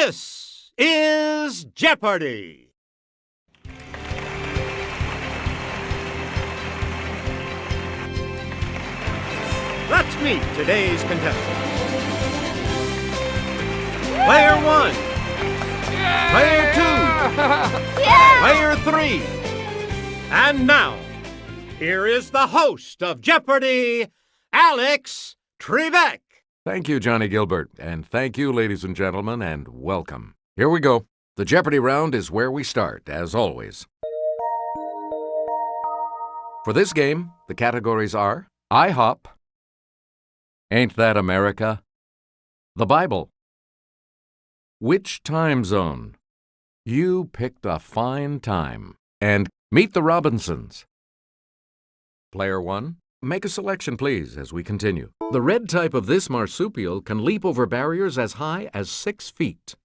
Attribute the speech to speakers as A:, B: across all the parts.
A: This is Jeopardy! Let's meet today's contestants. Player 1. Player 2. Player 3. And now, here is the host of Jeopardy, Alex Trebek.
B: Thank you, Johnny Gilbert, and thank you, ladies and gentlemen, and welcome. Here we go. The Jeopardy round is where we start, as always. For this game, the categories are IHOP, Ain't That America, the Bible, Which Time Zone, You Picked a Fine Time, and Meet the Robinsons. Player 1, make a selection, please, as we continue. The red type of this marsupial can leap over barriers as high as 6 feet.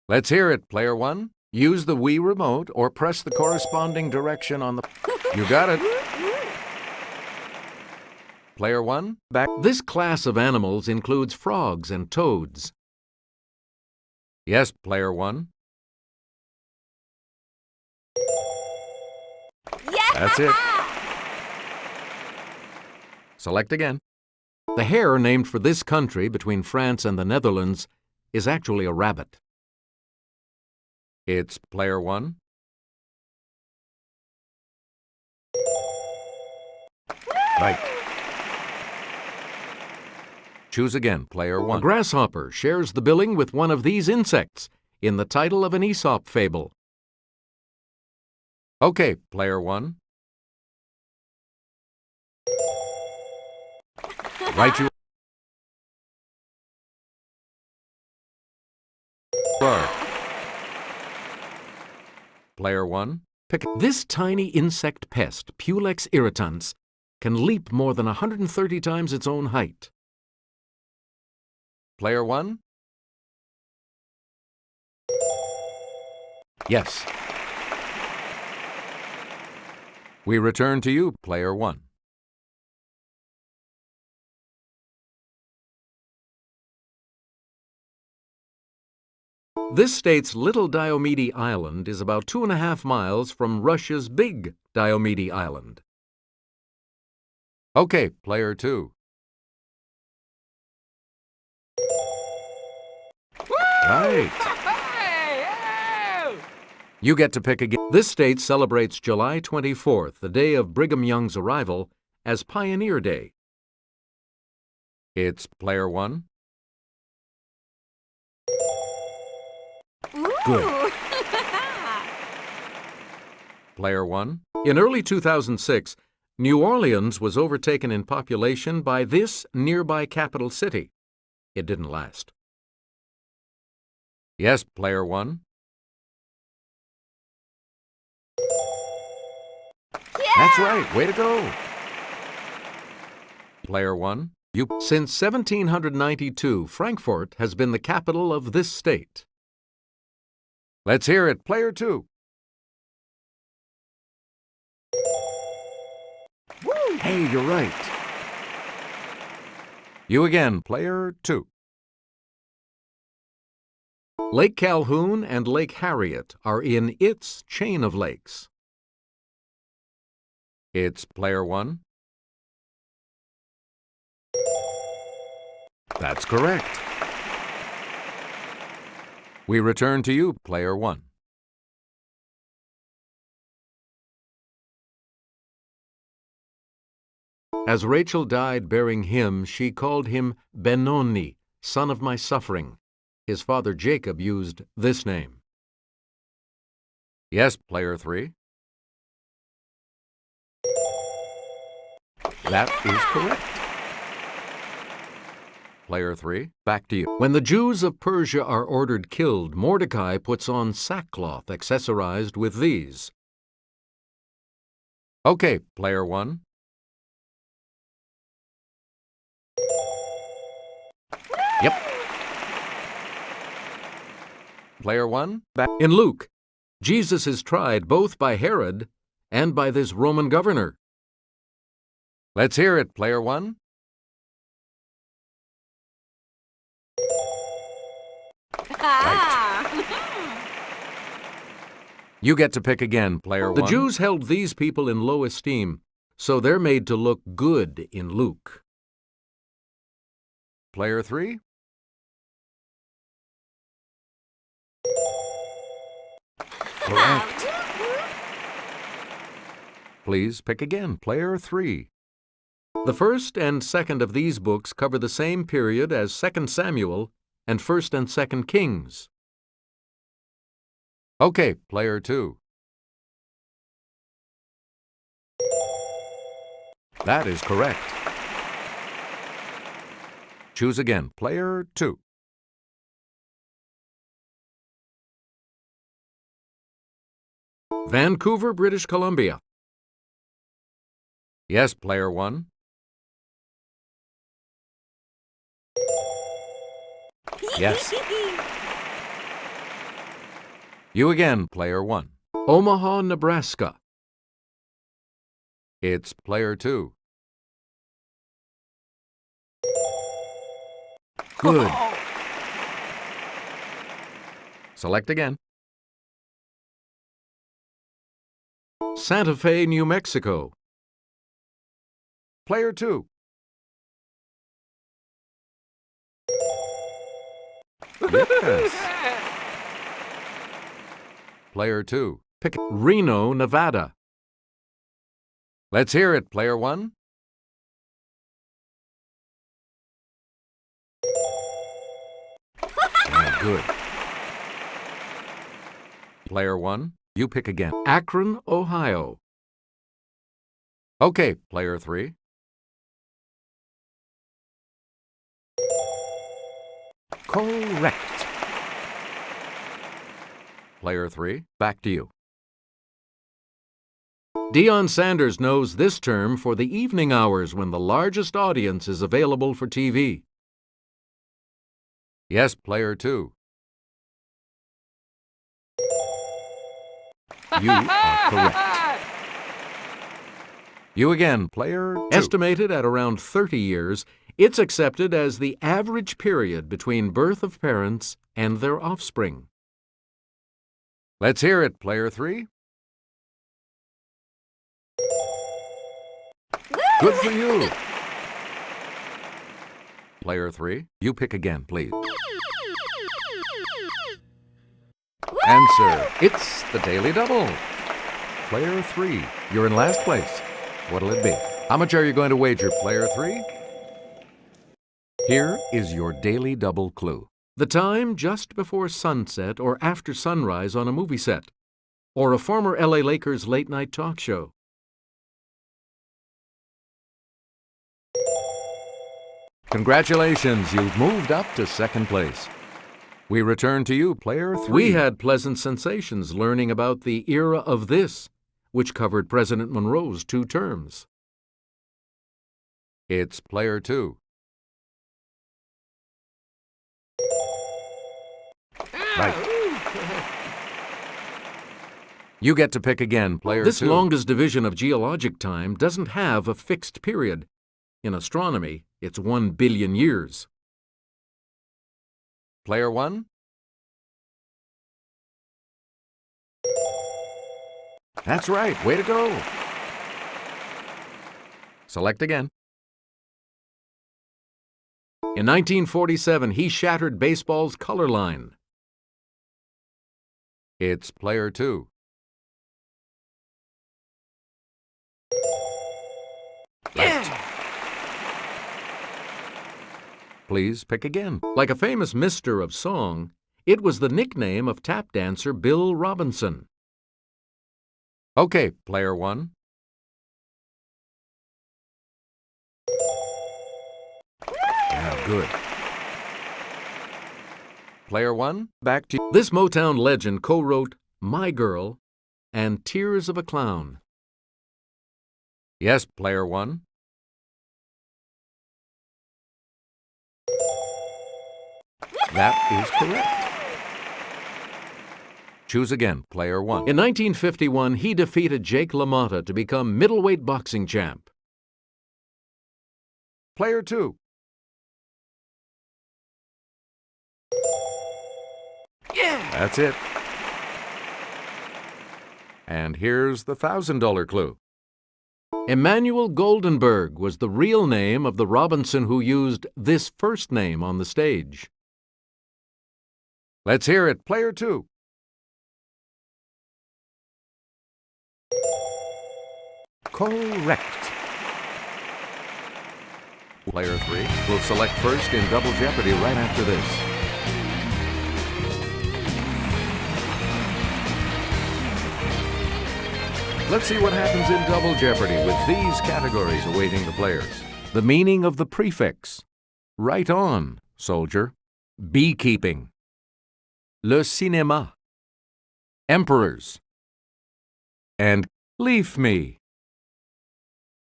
B: Let's hear it, Player 1. Use the Wii remote or press the corresponding direction on the... You got it. Player 1, back. This class of animals includes frogs and toads. Yes, Player 1.
C: Yeah!
B: That's it. Select again. The hare named for this country between France and the Netherlands is actually a rabbit. It's Player 1. Right. Choose again, Player 1. A grasshopper shares the billing with one of these insects in the title of an Aesop fable. Okay, Player 1. Right you are. Player 1. Pick. This tiny insect pest, Pulex irritans, can leap more than 130 times its own height. Player 1. Yes. We return to you, Player 1. This state's Little Diomede Island is about 2.5 miles from Russia's Big Diomede Island. Okay, Player 2. Right. You get to pick again. This state celebrates July 24th, the day of Brigham Young's arrival, as Pioneer Day. It's Player 1. Good. Player 1. In early 2006, New Orleans was overtaken in population by this nearby capital city. It didn't last. Yes, Player 1.
C: Yeah!
B: That's right. Way to go. Player 1. Since 1792, Frankfurt has been the capital of this state. Let's hear it, Player 2.
C: Woo!
B: Hey, you're right. You again, Player 2. Lake Calhoun and Lake Harriet are in its chain of lakes. It's Player 1. That's correct. We return to you, Player 1. As Rachel died bearing him, she called him Benoni, son of my suffering. His father Jacob used this name. Yes, Player 3. That is correct. Player 3, back to you. When the Jews of Persia are ordered killed, Mordecai puts on sackcloth accessorized with these. Okay, Player 1. Yep. Player 1, back. In Luke, Jesus is tried both by Herod and by this Roman governor. Let's hear it, Player 1. You get to pick again, player one. The Jews held these people in low esteem, so they're made to look good in Luke. Player three. Correct. Please pick again, player three. The first and second of these books cover the same period as 2 Samuel and 1 and 2 Kings. Okay, player two. That is correct. Choose again, player two. Vancouver, British Columbia. Yes, player one. Yes. You again, player one. Omaha, Nebraska. It's player two. Good. Select again. Santa Fe, New Mexico. Player two. Yes. Player two. Pick Reno, Nevada. Let's hear it, player one. Good. Player one, you pick again. Akron, Ohio. Okay, player three. Correct. Player three, back to you. Deion Sanders knows this term for the evening hours when the largest audience is available for TV. Yes, player two. You are correct. You again, player two. Estimated at around 30 years, it's accepted as the average period between birth of parents and their offspring. Let's hear it, player three. Good for you. Player three, you pick again, please. Answer, it's the Daily Double. Player three, you're in last place. What'll it be? How much are you going to wager, player three? Here is your Daily Double clue. The time just before sunset or after sunrise on a movie set, or a former LA Lakers late-night talk show. Congratulations, you've moved up to second place. We return to you, player three. We had pleasant sensations learning about the era of this, which covered President Monroe's 2 terms. It's player two. Right. You get to pick again, player two. This longest division of geologic time doesn't have a fixed period. In astronomy, it's 1 billion years. Player one. That's right. Way to go. Select again. In 1947, he shattered baseball's color line. It's player two. Yeah. Please pick again. Like a famous mister of song, it was the nickname of tap dancer Bill Robinson. Okay, player one. Yeah, good. Player one, back to you. This Motown legend co-wrote My Girl and Tears of a Clown. Yes, player one. That is correct. Choose again, player one. In 1951, he defeated Jake LaMotta to become middleweight boxing champ. Player two. That's it. And here's the $1,000 clue. Emmanuel Goldenberg was the real name of the Robinson who used this first name on the stage. Let's hear it. Player 2. Correct. Player 3 will select first in Double Jeopardy right after this. Let's see what happens in Double Jeopardy with these categories awaiting the players. The meaning of the prefix. Right on, soldier. Beekeeping. Le cinéma. Emperors. And leave me.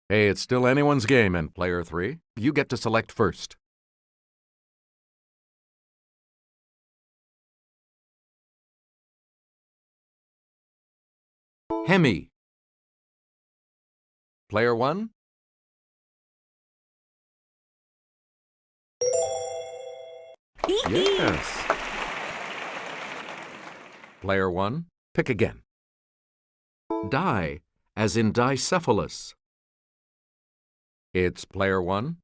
B: Hey, it's still anyone's game, and Player 3, you get to select first. Hemi. Player 1. Yes. Player 1, pick again. Die, as in dicephalus. It's Player 1.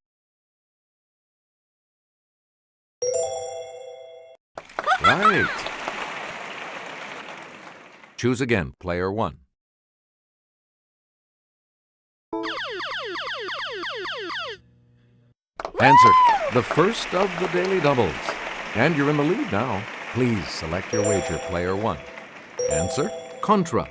B: Right. Choose again, Player 1. Answer, the first of the daily doubles. And you're in the lead now. Please select your wager, Player 1. Answer, contra.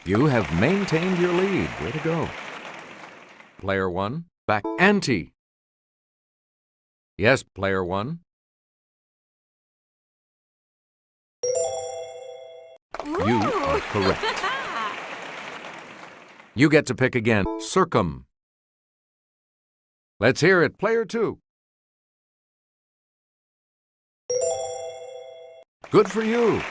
B: You have maintained your lead. Way to go. Player 1, back ante. Yes, Player 1. You are correct. You get to pick again. Circum. Let's hear it. Player 2. Good for you.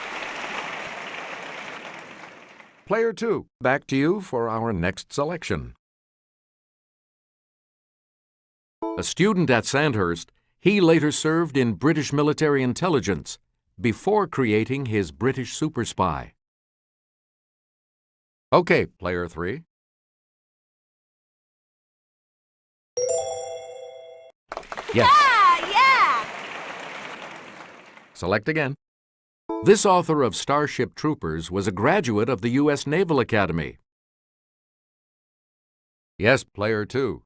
B: Player 2, back to you for our next selection. A student at Sandhurst, he later served in British military intelligence before creating his British super spy. Okay, Player 3. Yes.
C: Yeah!
B: Select again. This author of Starship Troopers was a graduate of the U.S. Naval Academy. Yes, Player 2.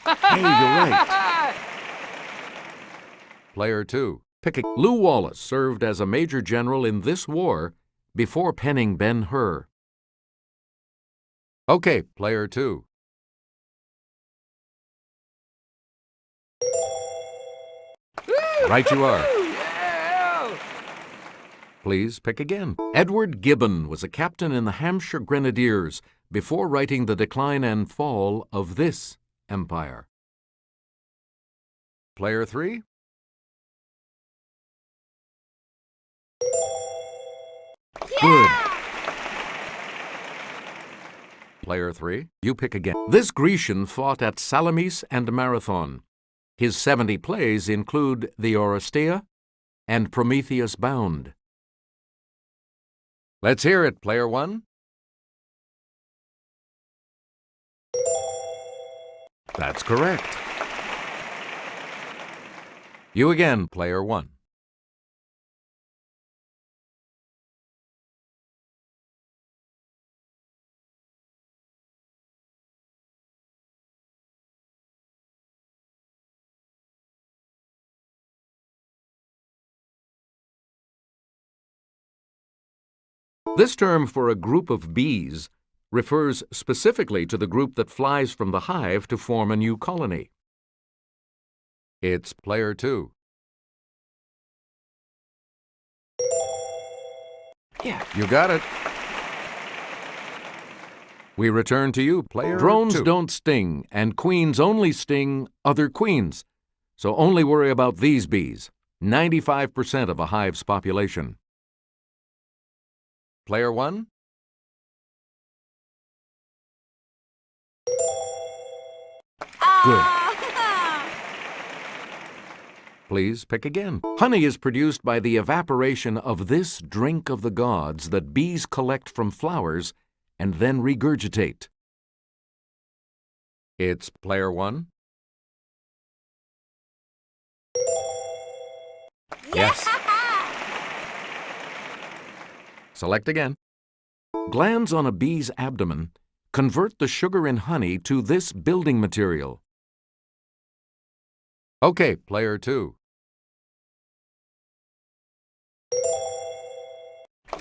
B: Hey, you're right. Player 2. Pick a... Lew Wallace served as a major general in this war before penning Ben-Hur. Okay, Player 2. Right you are. Please pick again. Edward Gibbon was a captain in the Hampshire Grenadiers before writing The Decline and Fall of this empire. Player 3. Good. Player 3, you pick again. This Grecian fought at Salamis and Marathon. His 70 plays include The Oresteia and Prometheus Bound. Let's hear it, Player 1. That's correct. You again, Player 1. This term for a group of bees refers specifically to the group that flies from the hive to form a new colony. It's Player 2. Yeah, you got it. We return to you, Player 2. Drones don't sting, and queens only sting other queens. So only worry about these bees, 95% of a hive's population. Player 1. Good. Please pick again. Honey is produced by the evaporation of this drink of the gods that bees collect from flowers and then regurgitate. It's player 1. Yes. Select again. Glands on a bee's abdomen convert the sugar in honey to this building material. Okay, player 2.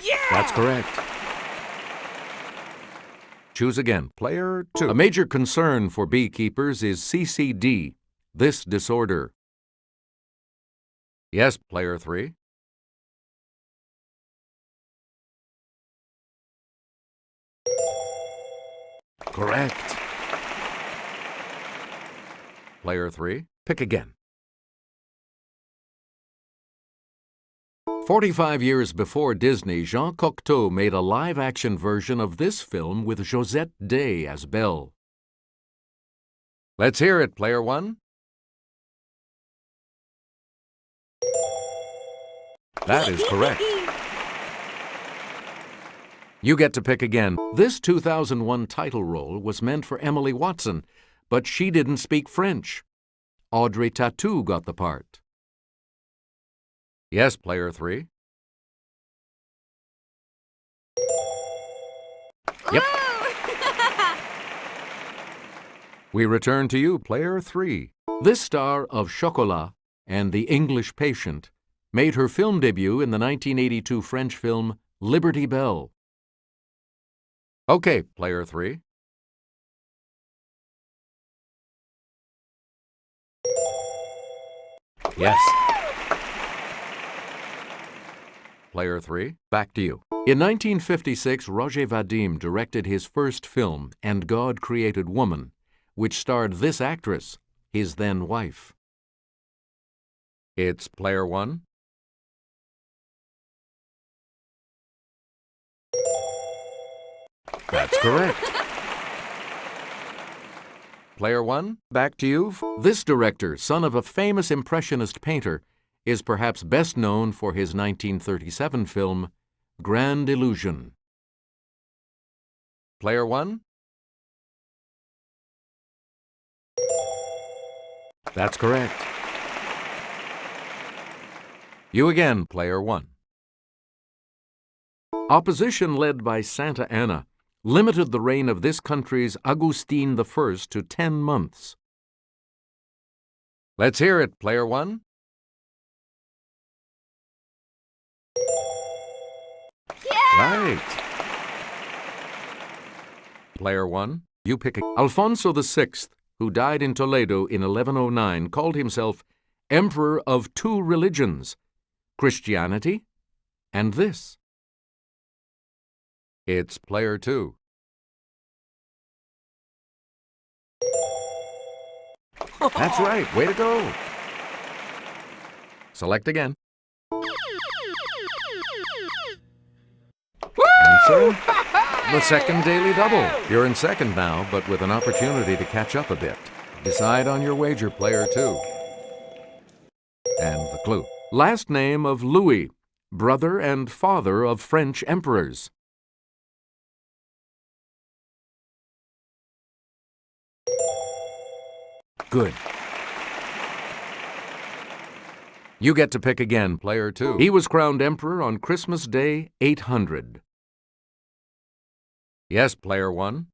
C: Yeah!
B: That's correct. Choose again, player 2. A major concern for beekeepers is CCD, this disorder. Yes, player 3. Correct. Player 3, pick again. 45 years before Disney, Jean Cocteau made a live-action version of this film with Josette Day as Belle. Let's hear it, player 1. That is correct. You get to pick again. This 2001 title role was meant for Emily Watson, but she didn't speak French. Audrey Tautou got the part. Yes, player 3. Yep. We return to you, player 3. This star of Chocolat and The English Patient made her film debut in the 1982 French film Liberty Bell. Okay, player 3. Yes. Player 3, back to you. In 1956, Roger Vadim directed his first film, And God Created Woman, which starred this actress, his then wife. It's player 1. That's correct. Player 1, back to you. This director, son of a famous Impressionist painter, is perhaps best known for his 1937 film, Grand Illusion. Player 1? That's correct. You again, player 1. Opposition led by Santa Anna limited the reign of this country's Augustine I to 10 months. Let's hear it, player 1. Right. Player 1, you pick a... Alfonso VI, who died in Toledo in 1109, called himself Emperor of two religions, Christianity and this. It's player 2. That's right. Way to go. Select again. Answer. The second daily double. You're in second now, but with an opportunity to catch up a bit. Decide on your wager, player 2. And the clue. Last name of Louis, brother and father of French emperors. Good. You get to pick again, player 2. He was crowned emperor on Christmas Day, 800. Yes, player 1.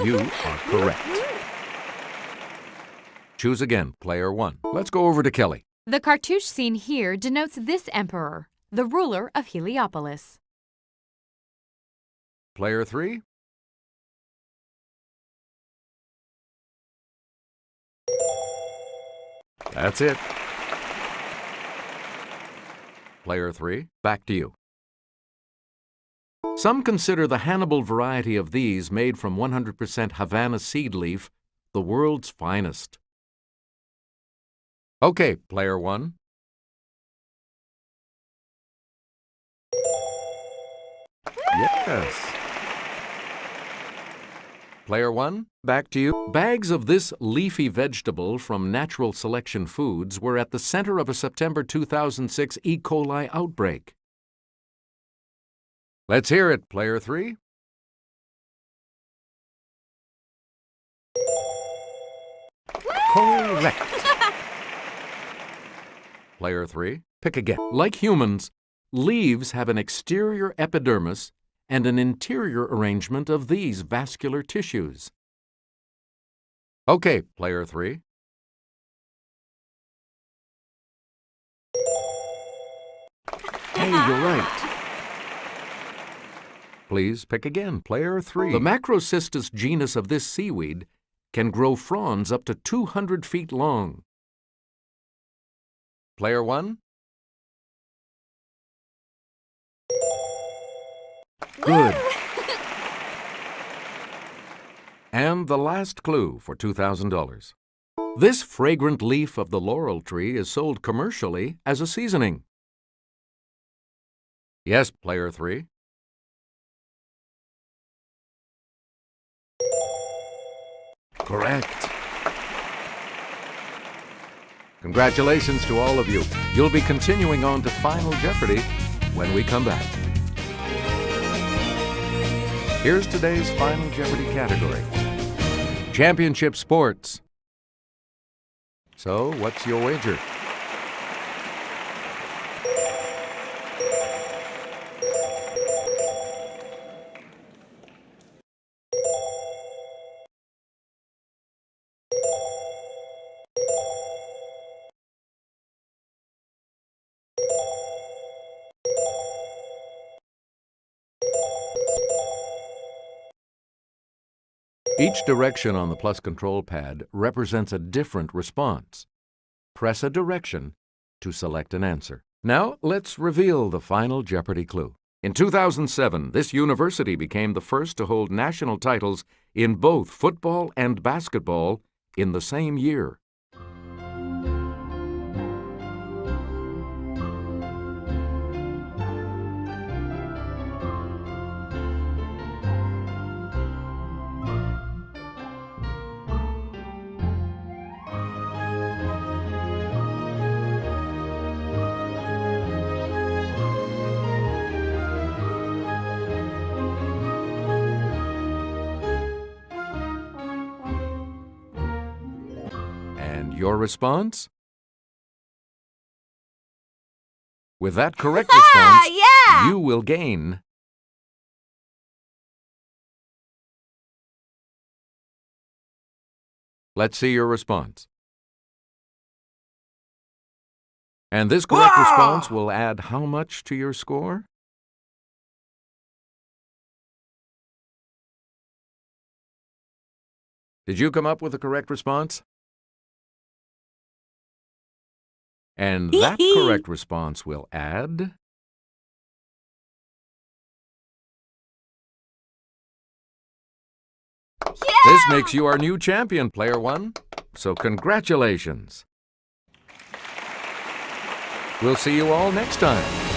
B: You are correct. Choose again, player 1. Let's go over to Kelly.
C: The cartouche seen here denotes this emperor, the ruler of Heliopolis.
B: Player 3. That's it. Player 3, back to you. Some consider the Hannibal variety of these made from 100% Havana seed leaf the world's finest. Okay, player 1. Yes. Player 1, back to you. Bags of this leafy vegetable from Natural Selection Foods were at the center of a September 2006 E. coli outbreak. Let's hear it, Player 3. Correct. Player 3, pick again. Like humans, leaves have an exterior epidermis and an interior arrangement of these vascular tissues. Okay, Player 3. Hey, you're right. Please pick again, Player 3. The Macrocystis genus of this seaweed can grow fronds up to 200 feet long. Player 1. Good. And the last clue for $2,000. This fragrant leaf of the laurel tree is sold commercially as a seasoning. Yes, Player 3. Correct. Congratulations to all of you. You'll be continuing on to Final Jeopardy when we come back. Here's today's Final Jeopardy category. Championship sports. So, what's your wager? Each direction on the plus control pad represents a different response. Press a direction to select an answer. Now, let's reveal the final Jeopardy clue. In 2007, this university became the first to hold national titles in both football and basketball in the same year. Your response? With that correct response, you will gain Let's see your response. And this correct response will add how much to your score? Did you come up with the correct response? And that correct response will add This makes you our new champion, Player 1. So congratulations. We'll see you all next time.